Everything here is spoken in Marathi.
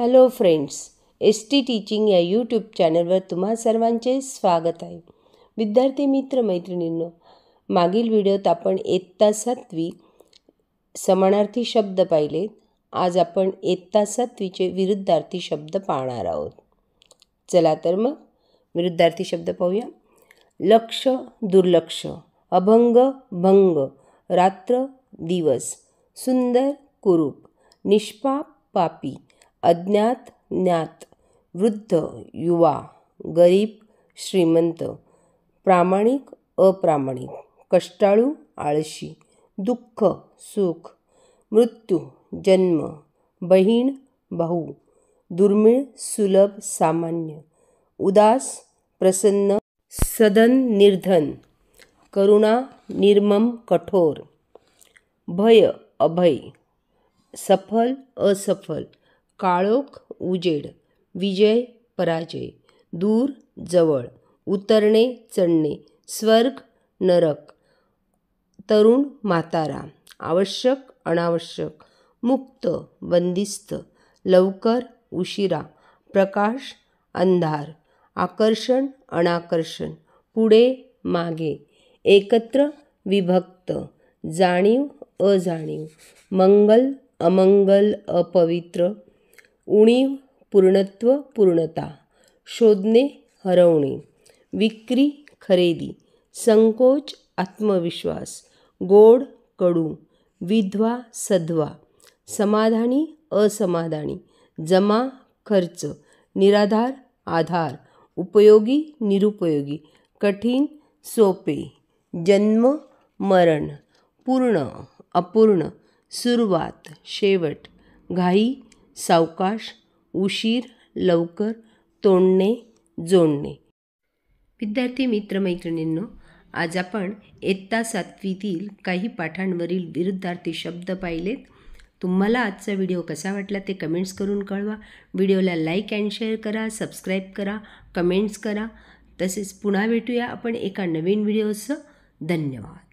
हॅलो फ्रेंड्स, ST टीचिंग या यूट्यूब चॅनलवर तुम्हा सर्वांचे स्वागत आहे. विद्यार्थी मित्र मैत्रिणींनो, मागील व्हिडिओत आपण इयत्ता 7वी समानार्थी शब्द पाहिले. आज आपण इयत्ता 7वीचे विरुद्धार्थी शब्द पाहणार आहोत. चला तर मग विरुद्धार्थी शब्द पाहूया. लक्ष दुर्लक्ष, अभंग भंग, रात्र दिवस, सुंदर कुरूप, निष्पाप पापी, अज्ञात ज्ञात, वृद्ध युवा, गरीब श्रीमंत, प्रामाणिक अप्रामाणिक, कष्टाळू आळशी, दुःख सुख, मृत्यू जन्म, बहीण भाऊ, दुर्मिळ सुलभ सामान्य, उदास प्रसन्न, सदन निर्धन, करुणा निर्मम कठोर, भय अभय, सफल असफल, काळोख उजेड, विजय पराजय, दूर जवळ, उतरणे चढणे, स्वर्ग नरक, तरुण म्हातारा, आवश्यक अनावश्यक, मुक्त बंदिस्त, लवकर उशिरा, प्रकाश अंधार, आकर्षण अनाकर्षण, पुढे मागे, एकत्र विभक्त, जाणीव अजाणीव, मंगल अमंगल अपवित्र, उणीव पूर्णत्व पूर्णता, शोधणे हरवणे, विक्री खरेदी, संकोच आत्मविश्वास, गोड कडू, विधवा सधवा, समाधानी असमाधानी, जमा खर्च, निराधार आधार, उपयोगी निरुपयोगी, कठीण सोपे, जन्म मरण, पूर्ण अपूर्ण, सुरुवात शेवट, घाई सावकाश, उशीर लवकर, तोडणे जोडणे. विद्यार्थी मित्रमैत्रिणींनो, आज आपण इयत्ता 7वीतील काही पाठांवरील विरुद्धार्थी शब्द पाहिलेत. तुम्हाला आजचा व्हिडिओ कसा वाटला ते कमेंट्स करून कळवा. व्हिडिओला लाईक अँड शेअर करा, सबस्क्राईब करा, कमेंट्स करा. तसेच पुन्हा भेटूया आपण एका नवीन व्हिडिओसह. धन्यवाद.